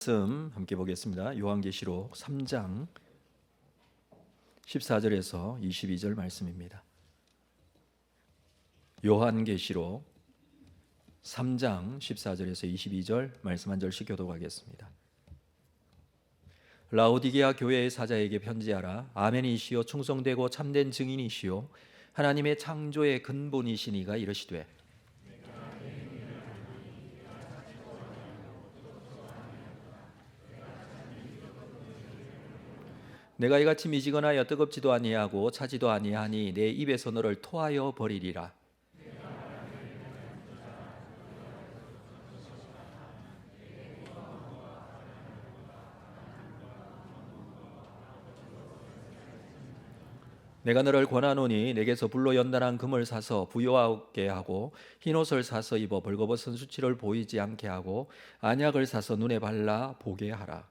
말씀 함께 보겠습니다. 요한계시록 3장 14절에서 22절 말씀입니다. 요한계시록 3장 14절에서 22절 말씀 한 절씩 교독하겠습니다. 라오디게아 교회의 사자에게 편지하라. 아멘이시요 충성되고 참된 증인이시요 하나님의 창조의 근본이시니가 이르시되 내가 이같이 미지근하여 뜨겁지도 아니하고 차지도 아니하니 내 입에서 너를 토하여 버리리라. 내가 너를 권하노니 내게서 불로 연단한 금을 사서 부요하게 하고 흰옷을 사서 입어 벌거벗은 수치를 보이지 않게 하고 안약을 사서 눈에 발라 보게 하라.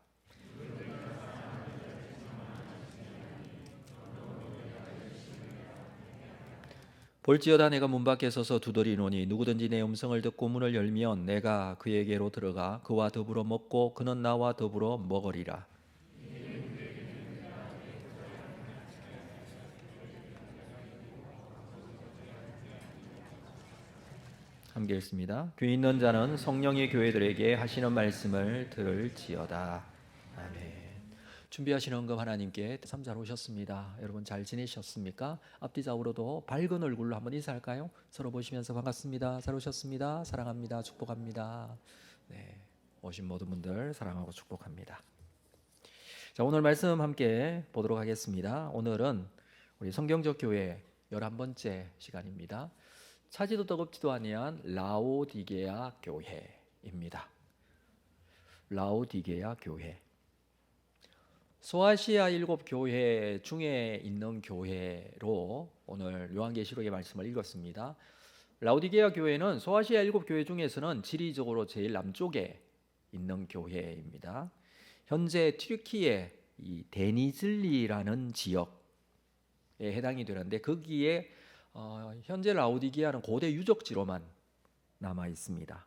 볼지어다 내가 문 밖에 서서 두드리노니 누구든지 내 음성을 듣고 문을 열면 내가 그에게로 들어가 그와 더불어 먹고 그는 나와 더불어 먹으리라. 함께 읽습니다. 귀 있는 자는 성령의 교회들에게 하시는 말씀을 들을지어다. 아멘. 준비하신 헌금 하나님께 참 잘 오셨습니다. 여러분 잘 지내셨습니까? 앞뒤좌우로도 밝은 얼굴로 한번 인사할까요? 서로 보시면서 반갑습니다. 잘 오셨습니다. 사랑합니다. 축복합니다. 네, 오신 모든 분들 사랑하고 축복합니다. 자, 오늘 말씀 함께 보도록 하겠습니다. 오늘은 우리 성경적 교회 11번째 시간입니다. 차지도 뜨겁지도 아니한 라오디게아 교회입니다. 라오디게아 교회. 소아시아 7교회 중에 있는 교회로 오늘 요한계시록의 말씀을 읽었습니다. 라오디게아 교회는 소아시아 7교회 중에서는 지리적으로 제일 남쪽에 있는 교회입니다. 현재 튀르키예 이 데니즐리라는 지역에 해당이 되는데 거기에 현재 라오디게아는 고대 유적지로만 남아 있습니다.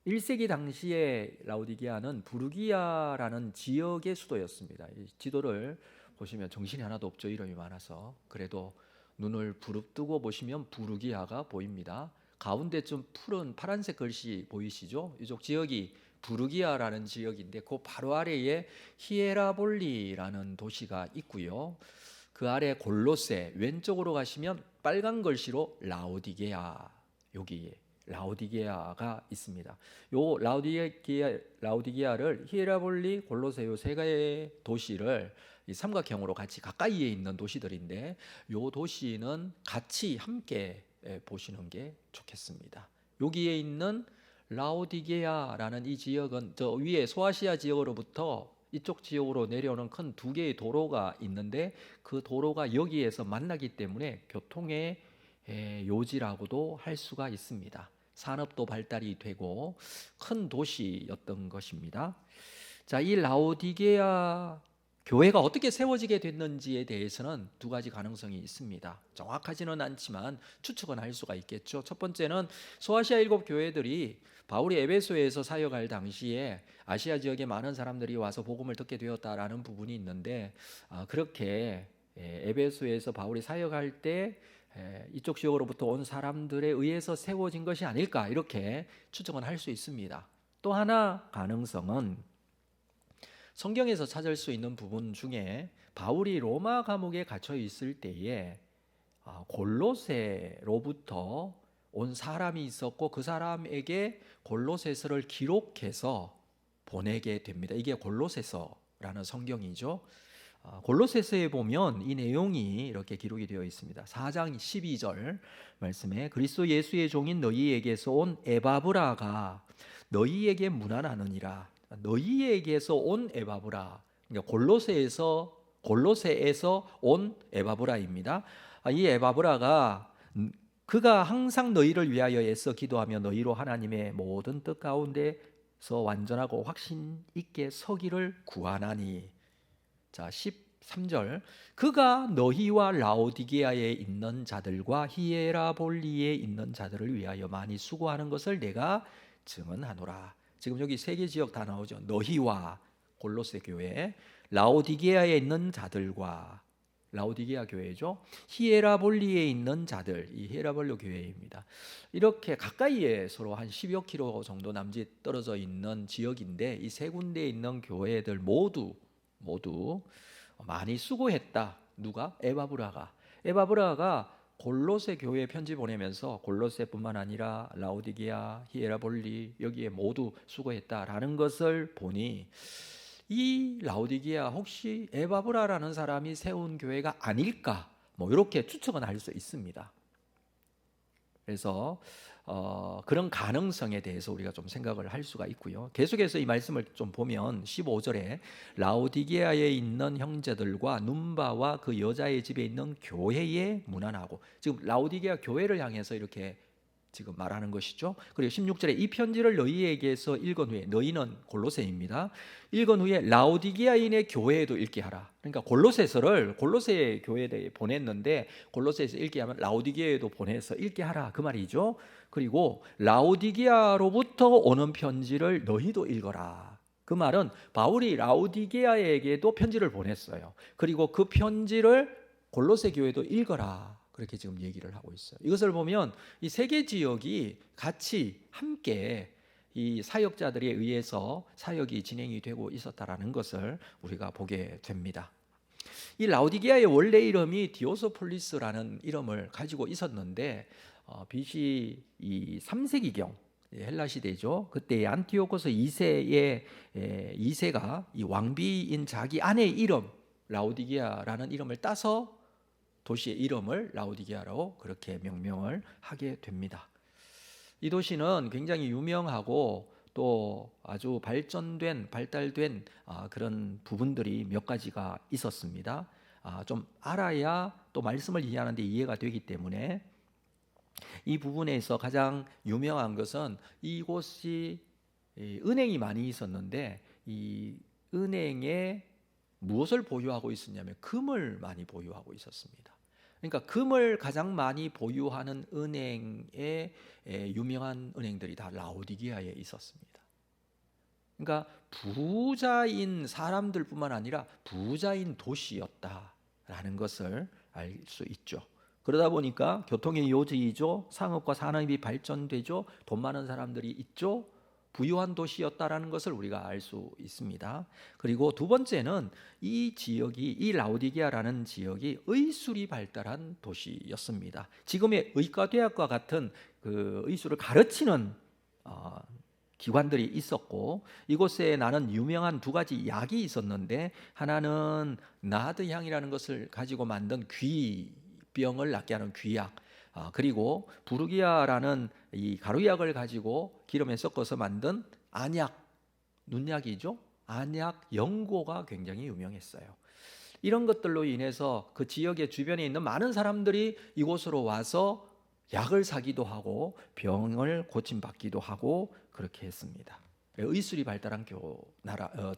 1세기 당시에 라오디게아는 부르기아라는 지역의 수도였습니다. 이 지도를 보시면 정신이 하나도 없죠. 이름이 많아서. 그래도 눈을 부릅뜨고 보시면 부르기아가 보입니다. 가운데 좀 푸른 파란색 글씨 보이시죠? 이쪽 지역이 부르기아라는 지역인데 그 바로 아래에 히에라볼리라는 도시가 있고요. 그 아래 골로새, 왼쪽으로 가시면 빨간 글씨로 라오디게아, 여기에 라오디게아가 있습니다. 요 라오디게아를 히에라볼리, 골로새 요 세 개의 도시를 이 삼각형으로 같이 가까이에 있는 도시들인데 요 도시는 같이 함께 보시는 게 좋겠습니다. 여기에 있는 라오디게아라는 이 지역은 저 위에 소아시아 지역으로부터 이쪽 지역으로 내려오는 큰 두 개의 도로가 있는데 그 도로가 여기에서 만나기 때문에 교통의 요지라고도 할 수가 있습니다. 산업도 발달이 되고 큰 도시였던 것입니다. 자, 이 라오디게아 교회가 어떻게 세워지게 됐는지에 대해서는 두 가지 가능성이 있습니다. 정확하지는 않지만 추측은 할 수가 있겠죠. 첫 번째는 소아시아 7교회들이 바울이 에베소에서 사역할 당시에 아시아 지역에 많은 사람들이 와서 복음을 듣게 되었다라는 부분이 있는데 그렇게 에베소에서 바울이 사역할 때 이쪽 지역으로부터 온 사람들에 의해서 세워진 것이 아닐까 이렇게 추정은 할 수 있습니다. 또 하나 가능성은 성경에서 찾을 수 있는 부분 중에 바울이 로마 감옥에 갇혀 있을 때에 골로새로부터 온 사람이 있었고 그 사람에게 골로새서를 기록해서 보내게 됩니다. 이게 골로새서라는 성경이죠. 골로새서에 보면 이 내용이 이렇게 기록이 되어 있습니다. 4장 12절 말씀에 그리스도 예수의 종인 너희에게서 온 에바브라가 너희에게 문안하느니라. 너희에게서 온 에바브라, 그러니까 골로새에서 온 에바브라입니다. 이 에바브라가 그가 항상 너희를 위하여 애써 기도하며 너희로 하나님의 모든 뜻 가운데서 완전하고 확신 있게 서기를 구하나니. 자, 13절 그가 너희와 라오디게아에 있는 자들과 히에라볼리에 있는 자들을 위하여 많이 수고하는 것을 내가 증언하노라. 지금 여기 세 개 지역 다 나오죠. 너희와 골로새 교회, 라오디게아에 있는 자들과, 라오디게아 교회죠. 히에라볼리에 있는 자들, 이 히에라볼리 교회입니다. 이렇게 가까이에 서로 한 10여 킬로 정도 남짓 떨어져 있는 지역인데 이 세 군데에 있는 교회들 모두 많이 수고했다. 누가? 에바브라가 골로새 교회에 편지 보내면서 골로새뿐만 아니라 라오디게아, 히에라볼리 여기에 모두 수고했다라는 것을 보니 이 라오디게아 혹시 에바브라라는 사람이 세운 교회가 아닐까? 뭐 이렇게 추측은 할 수 있습니다. 그래서 그런 가능성에 대해서 우리가 좀 생각을 할 수가 있고요. 계속해서 이 말씀을 좀 보면 15절에 라오디게아에 있는 형제들과 num바와 그 여자의 집에 있는 교회에 문안하고, 지금 라오디게아 교회를 향해서 이렇게 지금 말하는 것이죠. 그리고 16절에 이 편지를 너희에게서 읽은 후에, 너희는 골로새입니다. 읽은 후에 라오디게아인의 교회에도 읽게 하라. 그러니까 골로새서를 골로새 교회에 보냈는데 골로새에서 읽게 하면 라오디게아에도 보내서 읽게 하라 그 말이죠. 그리고 라오디게아로부터 오는 편지를 너희도 읽어라. 그 말은 바울이 라오디게아에게도 편지를 보냈어요. 그리고 그 편지를 골로새 교회도 읽어라. 그렇게 지금 얘기를 하고 있어요. 이것을 보면 이 세 개 지역이 같이 함께 이 사역자들에 의해서 사역이 진행이 되고 있었다라는 것을 우리가 보게 됩니다. 이 라오디게아의 원래 이름이 디오소폴리스라는 이름을 가지고 있었는데 BC 이 3세기경 헬라 시대죠. 그때 안티오코스 2세가 이 왕비인 자기 아내의 이름 라오디게아라는 이름을 따서 도시의 이름을 라오디게아로 그렇게 명명을 하게 됩니다. 이 도시는 굉장히 유명하고 또 아주 발달된 그런 부분들이 몇 가지가 있었습니다. 좀 알아야 또 말씀을 이해하는데 이해가 되기 때문에 이 부분에서 가장 유명한 것은 이곳이 은행이 많이 있었는데 이 은행에 무엇을 보유하고 있었냐면 금을 많이 보유하고 있었습니다. 그러니까 금을 가장 많이 보유하는 은행의 유명한 은행들이 다 라오디게아에 있었습니다. 그러니까 부자인 사람들뿐만 아니라 부자인 도시였다라는 것을 알 수 있죠. 그러다 보니까 교통의 요지이죠. 상업과 산업이 발전되죠. 돈 많은 사람들이 있죠. 부유한 도시였다라는 것을 우리가 알 수 있습니다. 그리고 두 번째는 이 지역이, 이 라오디게아라는 지역이 의술이 발달한 도시였습니다. 지금의 의과대학과 같은 그 의술을 가르치는 기관들이 있었고, 이곳에 나는 유명한 두 가지 약이 있었는데, 하나는 나드 향이라는 것을 가지고 만든 귀병을 낫게 하는 귀약, 그리고 부르기아라는 이 가루약을 가지고 기름에 섞어서 만든 안약, 눈약이죠. 안약 연고가 굉장히 유명했어요. 이런 것들로 인해서 그 지역의 주변에 있는 많은 사람들이 이곳으로 와서 약을 사기도 하고 병을 고침받기도 하고 그렇게 했습니다. 의술이 발달한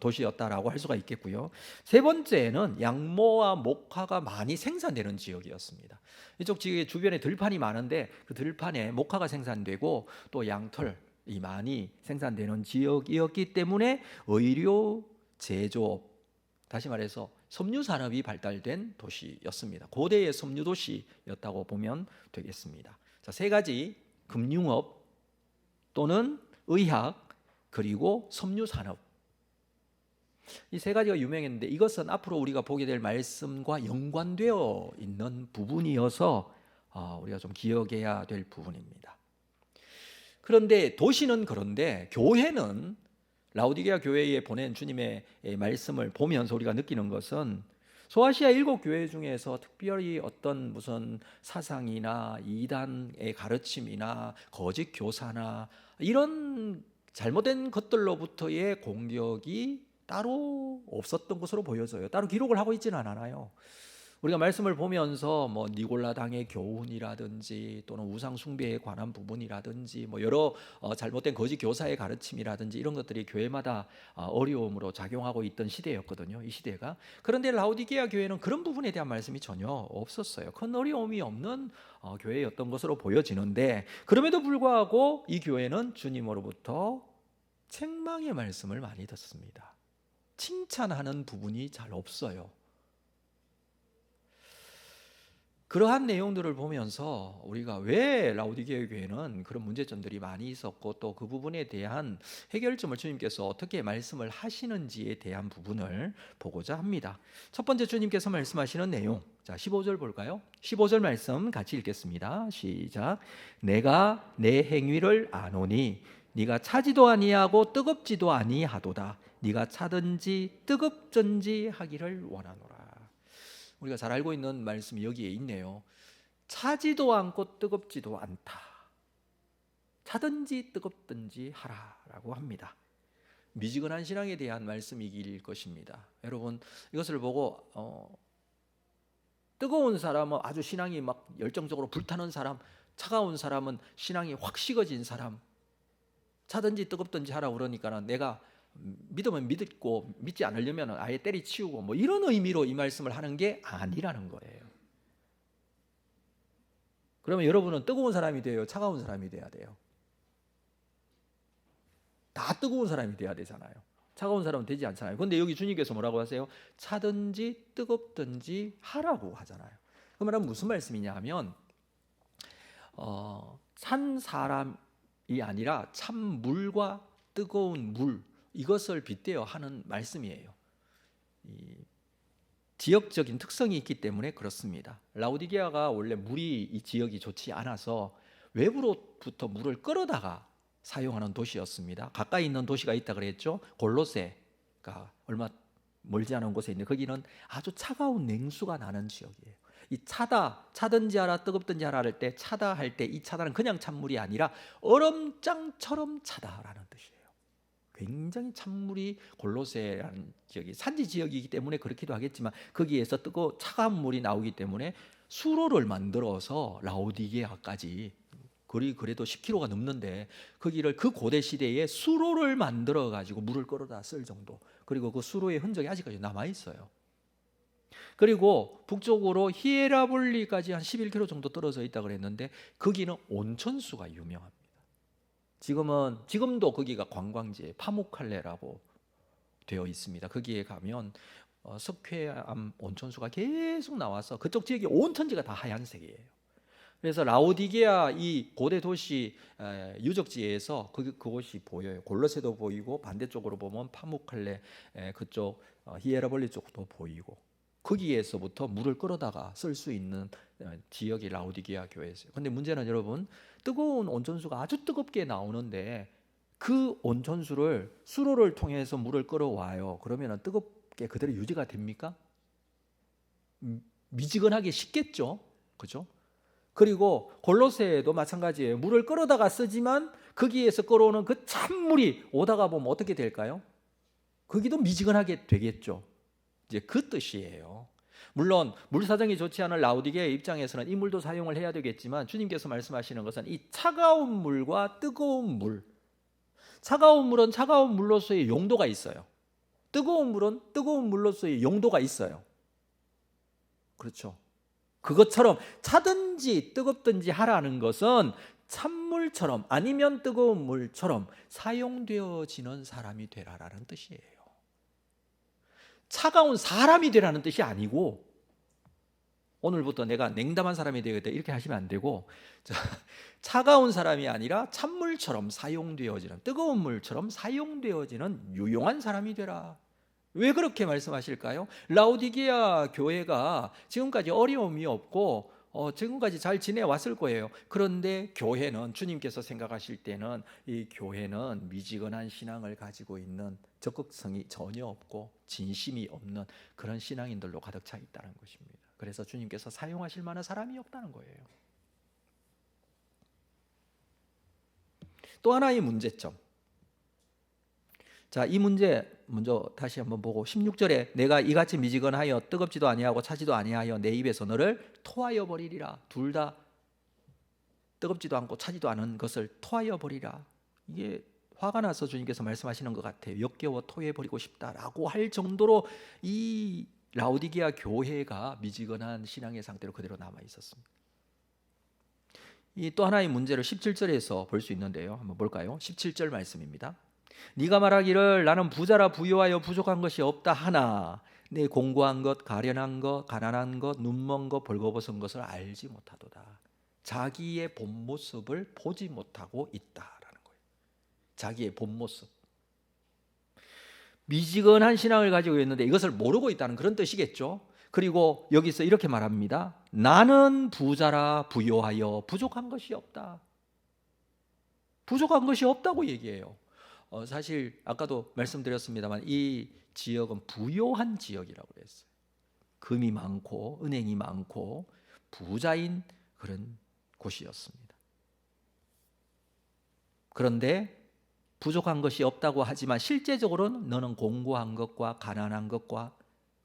도시였다라고 할 수가 있겠고요. 세 번째는 양모와 목화가 많이 생산되는 지역이었습니다. 이쪽 지역의 주변에 들판이 많은데 그 들판에 목화가 생산되고 또 양털이 많이 생산되는 지역이었기 때문에 의료, 제조업, 다시 말해서 섬유 산업이 발달된 도시였습니다. 고대의 섬유 도시였다고 보면 되겠습니다. 자, 세 가지: 금융업 또는 의학, 그리고 섬유 산업. 이 세 가지가 유명했는데 이것은 앞으로 우리가 보게 될 말씀과 연관되어 있는 부분이어서 우리가 좀 기억해야 될 부분입니다. 그런데 도시는 그런데 교회는, 라오디게아 교회에 보낸 주님의 말씀을 보면서 우리가 느끼는 것은 소아시아 7교회 중에서 특별히 어떤 무슨 사상이나 이단의 가르침이나 거짓 교사나 이런 잘못된 것들로부터의 공격이 따로 없었던 것으로 보여져요. 따로 기록을 하고 있지는 않아요. 우리가 말씀을 보면서 뭐 니골라당의 교훈이라든지 또는 우상 숭배에 관한 부분이라든지 뭐 여러 잘못된 거짓 교사의 가르침이라든지 이런 것들이 교회마다 어려움으로 작용하고 있던 시대였거든요. 이 시대가. 그런데 라오디게아 교회는 그런 부분에 대한 말씀이 전혀 없었어요. 큰 어려움이 없는 교회였던 것으로 보여지는데, 그럼에도 불구하고 이 교회는 주님으로부터 책망의 말씀을 많이 듣습니다. 칭찬하는 부분이 잘 없어요. 그러한 내용들을 보면서 우리가 왜 라오디게아 교회는 그런 문제점들이 많이 있었고 또 그 부분에 대한 해결점을 주님께서 어떻게 말씀을 하시는지에 대한 부분을 보고자 합니다. 첫 번째 주님께서 말씀하시는 내용, 자 15절 볼까요? 15절 말씀 같이 읽겠습니다. 시작. 내가 내 행위를 아노니 네가 차지도 아니하고 뜨겁지도 아니하도다. 네가 차든지 뜨겁든지 하기를 원하노라. 우리가 잘 알고 있는 말씀이 여기에 있네요. 차지도 않고 뜨겁지도 않다. 차든지 뜨겁든지 하라라고 합니다. 미지근한 신앙에 대한 말씀이길 것입니다. 여러분 이것을 보고 뜨거운 사람은 아주 신앙이 막 열정적으로 불타는 사람, 차가운 사람은 신앙이 확 식어진 사람, 차든지 뜨겁든지 하라고 그러니까는 내가 믿으면 믿고 믿지 않으려면 아예 때리치우고 뭐 이런 의미로 이 말씀을 하는 게 아니라는 거예요. 그러면 여러분은 뜨거운 사람이 돼요? 차가운 사람이 돼야 돼요? 다 뜨거운 사람이 돼야 되잖아요. 차가운 사람은 되지 않잖아요. 그런데 여기 주님께서 뭐라고 하세요? 차든지 뜨겁든지 하라고 하잖아요. 그러면 무슨 말씀이냐 하면 찬 사람이 아니라 참 물과 뜨거운 물, 이것을 빗대어 하는 말씀이에요. 이 지역적인 특성이 있기 때문에 그렇습니다. 라오디게아가 원래 물이 이 지역이 좋지 않아서 외부로부터 물을 끌어다가 사용하는 도시였습니다. 가까이 있는 도시가 있다 그랬죠. 골로새가 얼마 멀지 않은 곳에 있는데 거기는 아주 차가운 냉수가 나는 지역이에요. 이 차든지 하라 뜨겁든지 하라 할 때 차다 할 때 이 차다는 그냥 찬물이 아니라 얼음장처럼 차다라는 뜻이에요. 굉장히 찬물이 골로새라는 지역이 산지 지역이기 때문에 그렇기도 하겠지만 거기에서 뜨거운 차가운 물이 나오기 때문에 수로를 만들어서 라오디게아까지 그래도 10km가 넘는데 거기를 그 고대 시대에 수로를 만들어 가지고 물을 끌어다 쓸 정도. 그리고 그 수로의 흔적이 아직까지 남아 있어요. 그리고 북쪽으로 히에라볼리까지 한 11km 정도 떨어져 있다고 그랬는데 거기는 온천수가 유명합니다. 지금도 거기가 관광지에 파묵칼레라고 되어 있습니다. 거기에 가면 석회암 온천수가 계속 나와서 그쪽 지역이 온 천지가 다 하얀색이에요. 그래서 라오디게아 이 고대 도시 유적지에서 그곳이 보여요. 골로새도 보이고 반대쪽으로 보면 파묵칼레 그쪽 히에라볼리 쪽도 보이고 거기에서부터 물을 끌어다가 쓸 수 있는 지역이 라오디게아 교회였어요. 근데 문제는 여러분 뜨거운 온천수가 아주 뜨겁게 나오는데 그 온천수를 수로를 통해서 물을 끌어와요. 그러면 뜨겁게 그대로 유지가 됩니까? 미지근하게 식겠죠. 그죠? 그리고 골로새도 마찬가지예요. 물을 끌어다가 쓰지만 거기에서 끌어오는 그 찬물이 오다가 보면 어떻게 될까요? 거기도 미지근하게 되겠죠. 이제 그 뜻이에요. 물론 물 사정이 좋지 않은 라오디게아 입장에서는 이 물도 사용을 해야 되겠지만 주님께서 말씀하시는 것은 이 차가운 물과 뜨거운 물, 차가운 물은 차가운 물로서의 용도가 있어요. 뜨거운 물은 뜨거운 물로서의 용도가 있어요. 그렇죠. 그것처럼 차든지 뜨겁든지 하라는 것은 찬물처럼 아니면 뜨거운 물처럼 사용되어지는 사람이 되라라는 뜻이에요. 차가운 사람이 되라는 뜻이 아니고 오늘부터 내가 냉담한 사람이 되겠다 이렇게 하시면 안 되고 차가운 사람이 아니라 찬물처럼 사용되어지는 뜨거운 물처럼 사용되어지는 유용한 사람이 되라. 왜 그렇게 말씀하실까요? 라오디게아 교회가 지금까지 어려움이 없고 지금까지 잘 지내왔을 거예요. 그런데 교회는 주님께서 생각하실 때는 이 교회는 미지근한 신앙을 가지고 있는 적극성이 전혀 없고 진심이 없는 그런 신앙인들로 가득 차 있다는 것입니다. 그래서 주님께서 사용하실 만한 사람이 없다는 거예요. 또 하나의 문제점. 자, 이 문제 먼저 다시 한번 보고 16절에 내가 이같이 미지근하여 뜨겁지도 아니하고 차지도 아니하여 내 입에서 너를 토하여 버리리라. 둘 다 뜨겁지도 않고 차지도 않은 것을 토하여 버리라. 이게 화가 나서 주님께서 말씀하시는 것 같아요. 역겨워 토해 버리고 싶다라고 할 정도로 이 라오디게아 교회가 미지근한 신앙의 상태로 그대로 남아 있었습니다. 이 또 하나의 문제를 17절에서 볼 수 있는데요. 한번 볼까요? 17절 말씀입니다. 네가 말하기를 나는 부자라 부유하여 부족한 것이 없다 하나 내 공고한 것, 가련한 것, 가난한 것, 눈먼 것, 벌거벗은 것을 알지 못하도다. 자기의 본 모습을 보지 못하고 있다라는 거예요. 자기의 본 모습. 미지근한 신앙을 가지고 있는데 이것을 모르고 있다는 그런 뜻이겠죠. 그리고 여기서 이렇게 말합니다. 나는 부자라 부유하여 부족한 것이 없다. 부족한 것이 없다고 얘기해요. 사실 아까도 말씀드렸습니다만 이 지역은 부요한 지역이라고 했어요. 금이 많고 은행이 많고 부자인 그런 곳이었습니다. 그런데 부족한 것이 없다고 하지만 실제적으로는 너는 공고한 것과 가난한 것과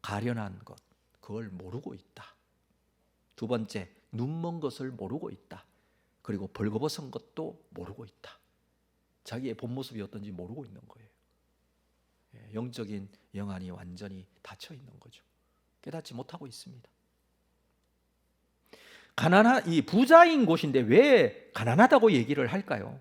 가련한 것 그걸 모르고 있다. 두 번째, 눈먼 것을 모르고 있다. 그리고 벌거벗은 것도 모르고 있다. 자기의 본 모습이 어떤지 모르고 있는 거예요. 영적인 영안이 완전히 닫혀 있는 거죠. 깨닫지 못하고 있습니다. 가난한 이 부자인 곳인데 왜 가난하다고 얘기를 할까요?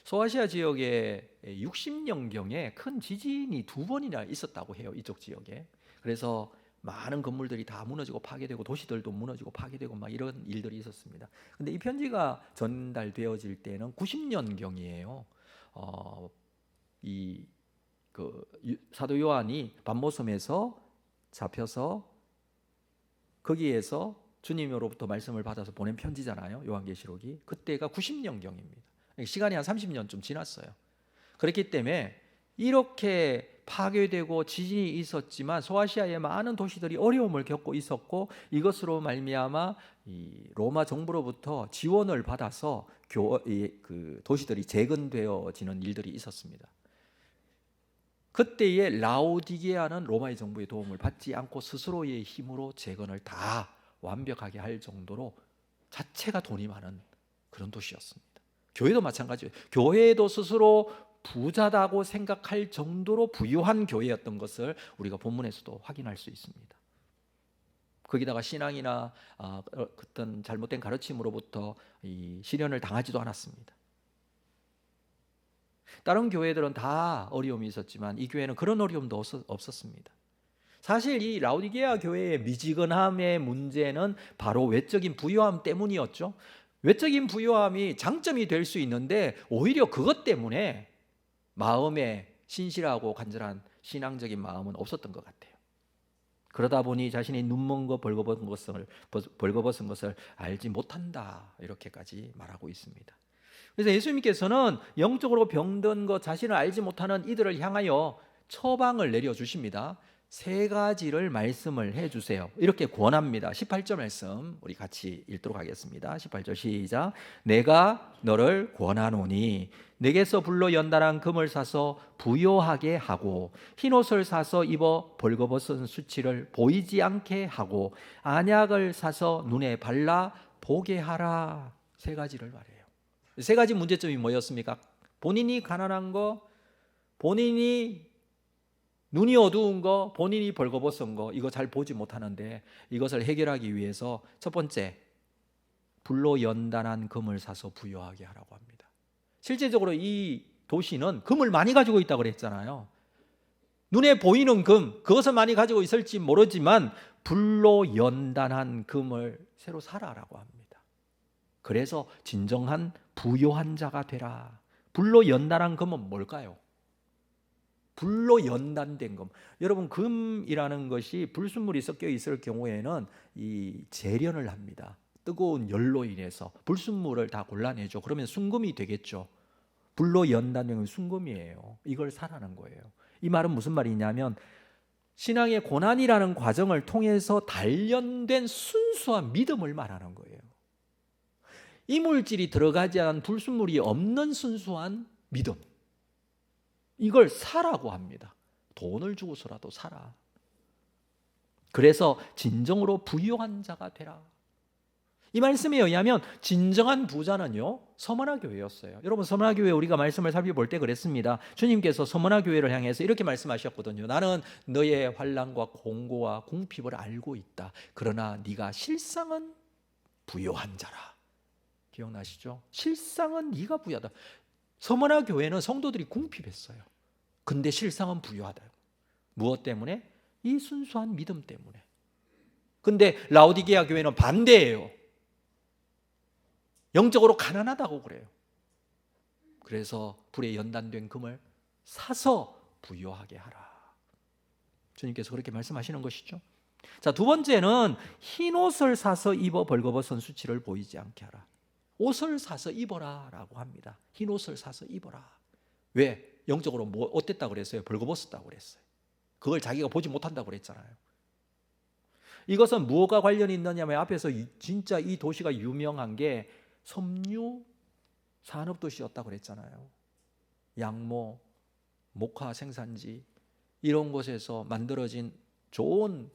소아시아 지역에 60년경에 큰 지진이 2번이나 있었다고 해요. 이쪽 지역에. 그래서 많은 건물들이 다 무너지고 파괴되고 도시들도 무너지고 파괴되고 막 이런 일들이 있었습니다. 근데 이 편지가 전달되어질 때는 90년경이에요. 사도 요한이 반모섬에서 잡혀서 거기에서 주님으로부터 말씀을 받아서 보낸 편지잖아요. 요한계시록이. 그때가 90년경입니다. 시간이 한 30년쯤 지났어요. 그렇기 때문에 이렇게 파괴되고 지진이 있었지만 소아시아의 많은 도시들이 어려움을 겪고 있었고 이것으로 말미암아 이 로마 정부로부터 지원을 받아서 그 도시들이 재건되어지는 일들이 있었습니다. 그때에 라오디게아는 로마의 정부의 도움을 받지 않고 스스로의 힘으로 재건을 다 완벽하게 할 정도로 자체가 돈이 많은 그런 도시였습니다. 교회도 마찬가지예요. 교회도 스스로 부자다고 생각할 정도로 부유한 교회였던 것을 우리가 본문에서도 확인할 수 있습니다. 거기다가 신앙이나 어떤 잘못된 가르침으로부터 이 시련을 당하지도 않았습니다. 다른 교회들은 다 어려움이 있었지만 이 교회는 그런 어려움도 없었습니다. 사실 이 라오디게아 교회의 미지근함의 문제는 바로 외적인 부유함 때문이었죠. 외적인 부유함이 장점이 될 수 있는데 오히려 그것 때문에 마음에 신실하고 간절한 신앙적인 마음은 없었던 것 같아요. 그러다 보니 자신이 눈먼 것 벌거벗은 것을 알지 못한다 이렇게까지 말하고 있습니다. 그래서 예수님께서는 영적으로 병든 것 자신을 알지 못하는 이들을 향하여 처방을 내려주십니다. 3가지를 말씀을 해주세요. 이렇게 권합니다. 18절 말씀 우리 같이 읽도록 하겠습니다. 18절 시작. 내가 너를 권하노니 내게서 불로 연단한 금을 사서 부요하게 하고 흰옷을 사서 입어 벌거벗은 수치를 보이지 않게 하고 안약을 사서 눈에 발라 보게 하라. 3가지를 말해요. 3가지 문제점이 뭐였습니까? 본인이 가난한 거, 본인이 눈이 어두운 거, 본인이 벌거벗은 거 이거 잘 보지 못하는데 이것을 해결하기 위해서 첫 번째 불로 연단한 금을 사서 부요하게 하라고 합니다. 실제적으로 이 도시는 금을 많이 가지고 있다고 그랬잖아요. 눈에 보이는 금 그것을 많이 가지고 있을지 모르지만 불로 연단한 금을 새로 사라라고 합니다. 그래서 진정한 부요한 자가 되라. 불로 연단한 금은 뭘까요? 불로 연단된 금. 여러분 금이라는 것이 불순물이 섞여 있을 경우에는 이 재련을 합니다. 뜨거운 열로 인해서 불순물을 다 골라내죠. 그러면 순금이 되겠죠. 불로 연단된 건 순금이에요. 이걸 사라는 거예요. 이 말은 무슨 말이냐면 신앙의 고난이라는 과정을 통해서 단련된 순수한 믿음을 말하는 거예요. 이물질이 들어가지 않은 불순물이 없는 순수한 믿음. 이걸 사라고 합니다. 돈을 주고서라도 사라. 그래서 진정으로 부유한 자가 되라. 이 말씀에 의하면 진정한 부자는요 서머나 교회였어요. 여러분 서머나 교회 우리가 말씀을 살펴볼 때 그랬습니다. 주님께서 서머나 교회를 향해서 이렇게 말씀하셨거든요. 나는 너의 환난과 공고와 궁핍을 알고 있다. 그러나 네가 실상은 부유한 자라. 기억나시죠? 실상은 네가 부유하다. 서머나 교회는 성도들이 궁핍했어요. 근데 실상은 부유하다. 무엇 때문에? 이 순수한 믿음 때문에. 근데 라오디게아 교회는 반대예요. 영적으로 가난하다고 그래요. 그래서 불에 연단된 금을 사서 부유하게 하라. 주님께서 그렇게 말씀하시는 것이죠. 자, 두 번째는 흰 옷을 사서 입어 벌거벗은 수치를 보이지 않게 하라. 옷을 사서 입어라 라고 합니다. 흰 옷을 사서 입어라. 왜? 영적으로 뭐 어땠다고 그랬어요? 벌거벗었다고 그랬어요. 그걸 자기가 보지 못한다고 그랬잖아요. 이것은 무엇과 관련이 있느냐면 앞에서 진짜 이 도시가 유명한 게 섬유 산업도시였다고 그랬잖아요. 양모, 목화 생산지 이런 곳에서 만들어진 좋은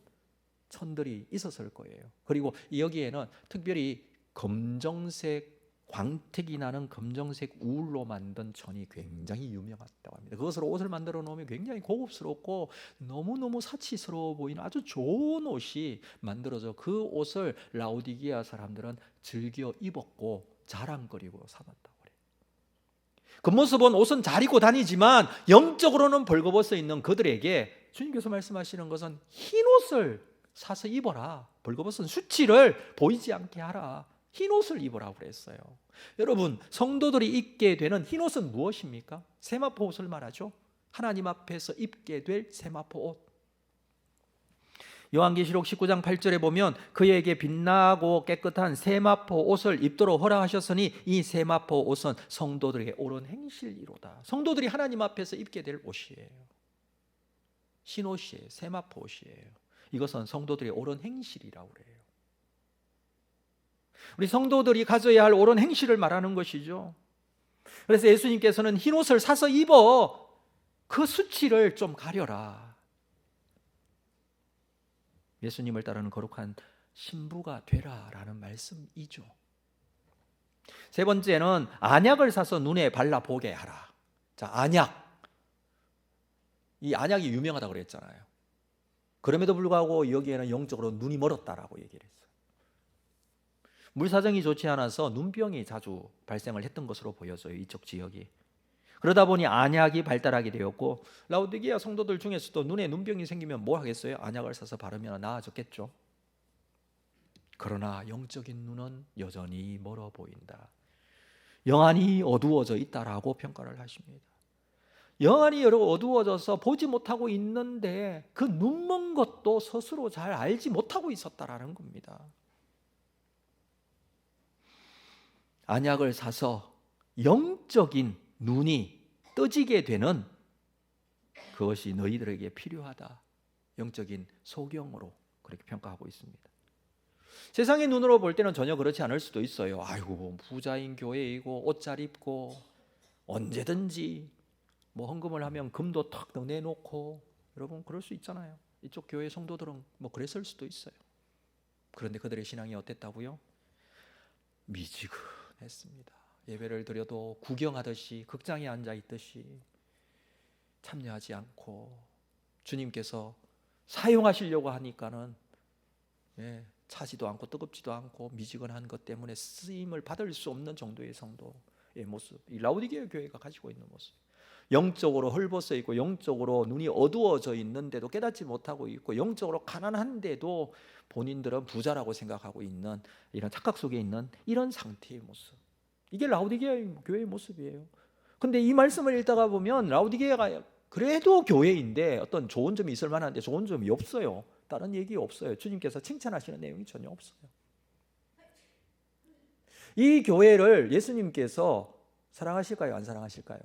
천들이 있었을 거예요. 그리고 여기에는 특별히 검정색 광택이 나는 검정색 울로 만든 천이 굉장히 유명하다고 합니다. 그것으로 옷을 만들어 놓으면 굉장히 고급스럽고 너무너무 사치스러워 보이는 아주 좋은 옷이 만들어져 그 옷을 라오디게아 사람들은 즐겨 입었고 자랑거리고 삼았다고 그래요. 겉모습은 옷은 잘 입고 다니지만 영적으로는 벌거벗어 있는 그들에게 주님께서 말씀하시는 것은 흰 옷을 사서 입어라. 벌거벗은 수치를 보이지 않게 하라. 흰 옷을 입으라고 그랬어요. 여러분, 성도들이 입게 되는 흰 옷은 무엇입니까? 세마포 옷을 말하죠. 하나님 앞에서 입게 될 세마포 옷. 요한계시록 19장 8절에 보면 그에게 빛나고 깨끗한 세마포 옷을 입도록 허락하셨으니 이 세마포 옷은 성도들에게 옳은 행실이로다. 성도들이 하나님 앞에서 입게 될 옷이에요. 흰 옷이에요. 세마포 옷이에요. 이것은 성도들의 옳은 행실이라고 그래요. 우리 성도들이 가져야 할 옳은 행실을 말하는 것이죠. 그래서 예수님께서는 흰 옷을 사서 입어 그 수치를 좀 가려라. 예수님을 따르는 거룩한 신부가 되라라는 말씀이죠. 세 번째는 안약을 사서 눈에 발라보게 하라. 자, 안약. 이 안약이 유명하다고 그랬잖아요. 그럼에도 불구하고 여기에는 영적으로 눈이 멀었다라고 얘기를 했어요. 물사정이 좋지 않아서 눈병이 자주 발생을 했던 것으로 보여져요. 이쪽 지역이. 그러다 보니 안약이 발달하게 되었고 라오디게아 성도들 중에서도 눈에 눈병이 생기면 뭐 하겠어요? 안약을 사서 바르면 나아졌겠죠. 그러나 영적인 눈은 여전히 멀어 보인다. 영안이 어두워져 있다라고 평가를 하십니다. 영안이 어두워져서 보지 못하고 있는데 그 눈먼 것도 스스로 잘 알지 못하고 있었다라는 겁니다. 안약을 사서 영적인 눈이 떠지게 되는 그것이 너희들에게 필요하다. 영적인 소경으로 그렇게 평가하고 있습니다. 세상의 눈으로 볼 때는 전혀 그렇지 않을 수도 있어요. 아이고, 부자인 교회이고 옷 잘 입고 언제든지 뭐 헌금을 하면 금도 탁 내놓고, 여러분 그럴 수 있잖아요. 이쪽 교회 성도들은 뭐 그랬을 수도 있어요. 그런데 그들의 신앙이 어땠다고요? 미지근했습니다. 예배를 드려도 구경하듯이 극장에 앉아 있듯이 참여하지 않고 주님께서 사용하시려고 하니까는 차지도 않고 뜨겁지도 않고 미지근한 것 때문에 쓰임을 받을 수 없는 정도의 성도의 모습, 이 라오디게아 교회가 가지고 있는 모습. 영적으로 헐벗어 있고 영적으로 눈이 어두워져 있는데도 깨닫지 못하고 있고 영적으로 가난한데도 본인들은 부자라고 생각하고 있는 이런 착각 속에 있는 이런 상태의 모습. 이게 라오디게아 교회의 모습이에요. 근데 이 말씀을 읽다가 보면 라오디게아가 그래도 교회인데 어떤 좋은 점이 있을 만한데 좋은 점이 없어요. 다른 얘기 없어요. 주님께서 칭찬하시는 내용이 전혀 없어요. 이 교회를 예수님께서 사랑하실까요? 안 사랑하실까요?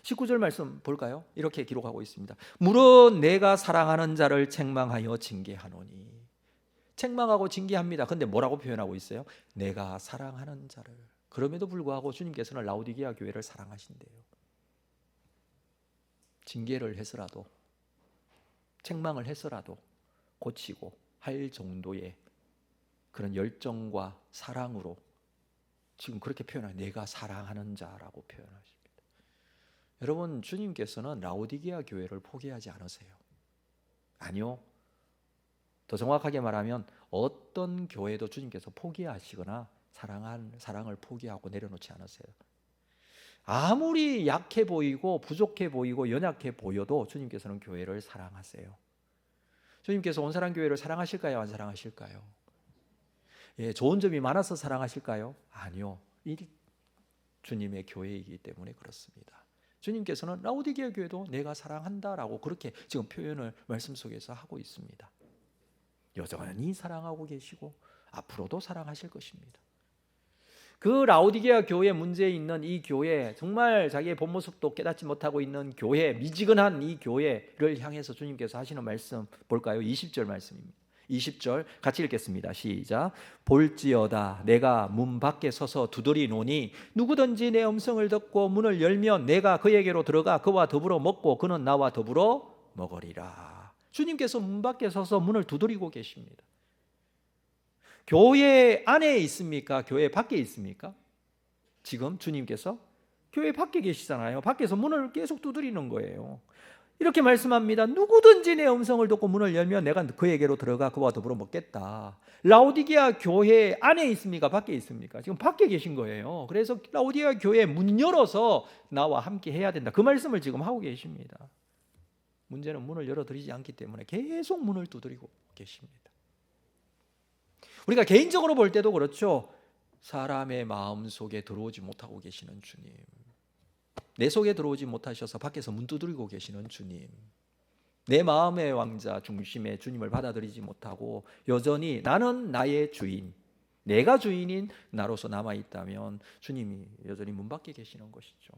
19절 말씀 볼까요? 이렇게 기록하고 있습니다. 물론 내가 사랑하는 자를 책망하여 징계하노니. 책망하고 징계합니다. 근데 뭐라고 표현하고 있어요? 내가 사랑하는 자를. 그럼에도 불구하고 주님께서는 라오디게아 교회를 사랑하신대요. 징계를 해서라도, 책망을 해서라도 고치고 할 정도의 그런 열정과 사랑으로 지금 그렇게 표현해요. 내가 사랑하는 자라고 표현하십니다. 여러분, 주님께서는 라오디게아 교회를 포기하지 않으세요. 아니요. 더 정확하게 말하면 어떤 교회도 주님께서 포기하시거나 사랑을 포기하고 내려놓지 않으세요. 아무리 약해 보이고 부족해 보이고 연약해 보여도 주님께서는 교회를 사랑하세요. 주님께서 온사랑교회를 사랑하실까요? 안 사랑하실까요? 예, 좋은 점이 많아서 사랑하실까요? 아니요. 이 주님의 교회이기 때문에 그렇습니다. 주님께서는 라오디게아 교회도 내가 사랑한다라고 그렇게 지금 표현을 말씀 속에서 하고 있습니다. 여전히 사랑하고 계시고 앞으로도 사랑하실 것입니다. 그 라오디게아 교회에 문제 있는 이 교회, 정말 자기의 본 모습도 깨닫지 못하고 있는 교회, 미지근한 이 교회를 향해서 주님께서 하시는 말씀 볼까요? 20절 말씀입니다. 20절 같이 읽겠습니다. 시작. 볼지어다 내가 문 밖에 서서 두드리노니 누구든지 내 음성을 듣고 문을 열면 내가 그에게로 들어가 그와 더불어 먹고 그는 나와 더불어 먹으리라. 주님께서 문 밖에 서서 문을 두드리고 계십니다. 교회 안에 있습니까? 교회 밖에 있습니까? 지금 주님께서 교회 밖에 계시잖아요. 밖에서 문을 계속 두드리는 거예요. 이렇게 말씀합니다. 누구든지 내 음성을 듣고 문을 열면 내가 그에게로 들어가 그와 더불어 먹겠다. 라오디게아 교회 안에 있습니까? 밖에 있습니까? 지금 밖에 계신 거예요. 그래서 라오디게아 교회 문 열어서 나와 함께 해야 된다. 그 말씀을 지금 하고 계십니다. 문제는 문을 열어드리지 않기 때문에 계속 문을 두드리고 계십니다. 우리가 개인적으로 볼 때도 그렇죠. 사람의 마음 속에 들어오지 못하고 계시는 주님, 내 속에 들어오지 못하셔서 밖에서 문 두드리고 계시는 주님, 내 마음의 왕자 중심의 주님을 받아들이지 못하고 여전히 나는 나의 주인, 내가 주인인 나로서 남아있다면 주님이 여전히 문 밖에 계시는 것이죠.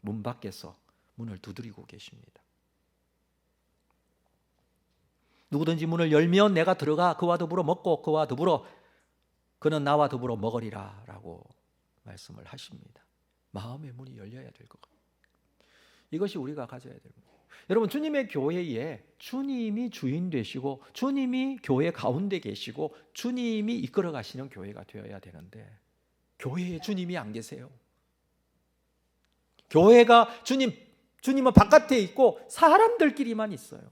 문 밖에서 문을 두드리고 계십니다. 누구든지 문을 열면 내가 들어가 그와 더불어 먹고 그와 더불어 그는 나와 더불어 먹으리라 라고 말씀을 하십니다. 마음의 문이 열려야 될 것 같아요. 이것이 우리가 가져야 됩니다. 여러분, 주님의 교회에 주님이 주인 되시고 주님이 교회 가운데 계시고 주님이 이끌어 가시는 교회가 되어야 되는데 교회에 주님이 안 계세요. 교회가 주님은 바깥에 있고 사람들끼리만 있어요.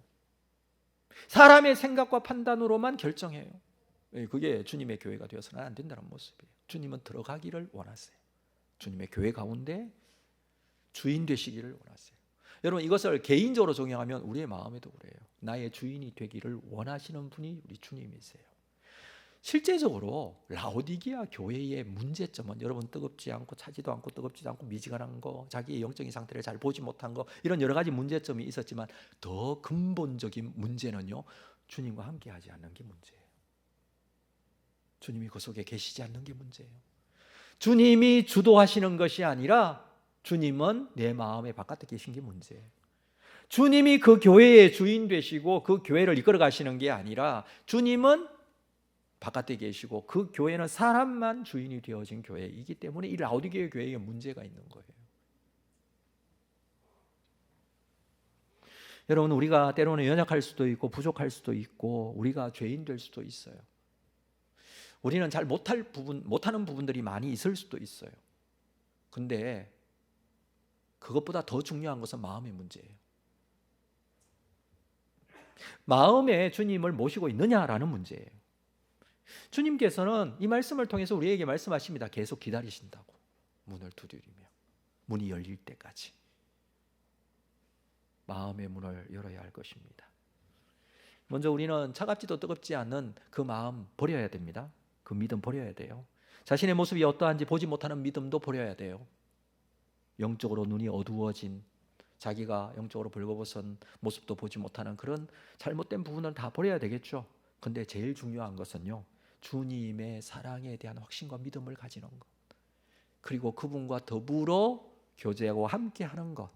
사람의 생각과 판단으로만 결정해요. 그게 주님의 교회가 되어서는 안 된다는 모습이에요. 주님은 들어가기를 원하세요. 주님의 교회 가운데 주인 되시기를 원하세요. 여러분, 이것을 개인적으로 적용하면 우리의 마음에도 그래요. 나의 주인이 되기를 원하시는 분이 우리 주님이세요. 실제적으로 라오디게아 교회의 문제점은 여러분 뜨겁지 않고 차지도 않고 뜨겁지도 않고 미지근한 거, 자기의 영적인 상태를 잘 보지 못한 거, 이런 여러 가지 문제점이 있었지만 더 근본적인 문제는요, 주님과 함께 하지 않는 게 문제예요. 주님이 그 속에 계시지 않는 게 문제예요. 주님이 주도하시는 것이 아니라 주님은 내 마음의 바깥에 계신 게 문제예요. 주님이 그 교회의 주인 되시고 그 교회를 이끌어 가시는 게 아니라 주님은 바깥에 계시고 그 교회는 사람만 주인이 되어진 교회이기 때문에 이 라오디게아 교회에 문제가 있는 거예요. 여러분, 우리가 때로는 연약할 수도 있고 부족할 수도 있고 우리가 죄인 될 수도 있어요. 우리는 잘 못하는 부분들이 많이 있을 수도 있어요. 근데 그것보다 더 중요한 것은 마음의 문제예요. 마음에 주님을 모시고 있느냐라는 문제예요. 주님께서는 이 말씀을 통해서 우리에게 말씀하십니다. 계속 기다리신다고. 문을 두드리며 문이 열릴 때까지 마음의 문을 열어야 할 것입니다. 먼저 우리는 차갑지도 뜨겁지 않는 그 마음 버려야 됩니다. 그 믿음 버려야 돼요. 자신의 모습이 어떠한지 보지 못하는 믿음도 버려야 돼요. 영적으로 눈이 어두워진, 자기가 영적으로 벌거벗은 모습도 보지 못하는 그런 잘못된 부분을 다 버려야 되겠죠. 근데 제일 중요한 것은요, 주님의 사랑에 대한 확신과 믿음을 가지는 것, 그리고 그분과 더불어 교제하고 함께 하는 것,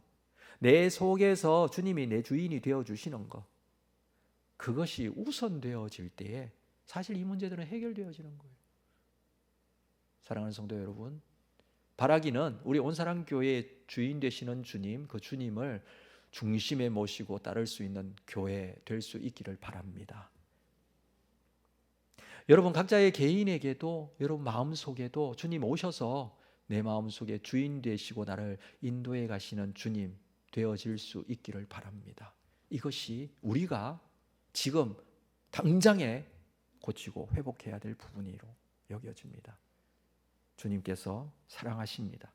내 속에서 주님이 내 주인이 되어주시는 것, 그것이 우선되어질 때에 사실 이 문제들은 해결되어지는 거예요. 사랑하는 성도 여러분, 바라기는 우리 온사랑교회의 주인 되시는 주님, 그 주님을 중심에 모시고 따를 수 있는 교회 될 수 있기를 바랍니다. 여러분 각자의 개인에게도, 여러분 마음속에도 주님 오셔서 내 마음속에 주인 되시고 나를 인도해 가시는 주님 되어질 수 있기를 바랍니다. 이것이 우리가 지금 당장에 고치고 회복해야 될 부분으로 여겨집니다. 주님께서 사랑하십니다.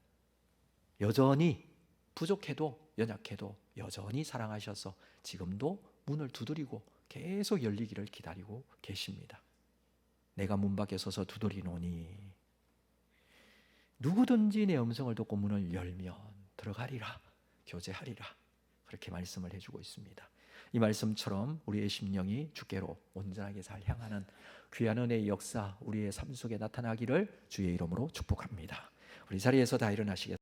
여전히 부족해도 연약해도 여전히 사랑하셔서 지금도 문을 두드리고 계속 열리기를 기다리고 계십니다. 내가 문 밖에 서서 두드리노니 누구든지 내 음성을 듣고 문을 열면 들어가리라, 교제하리라, 그렇게 말씀을 해주고 있습니다. 이 말씀처럼 우리의 심령이 주께로 온전하게 잘 향하는 귀한 은혜의 역사 우리의 삶 속에 나타나기를 주의 이름으로 축복합니다. 우리 자리에서 다 일어나시겠습니다.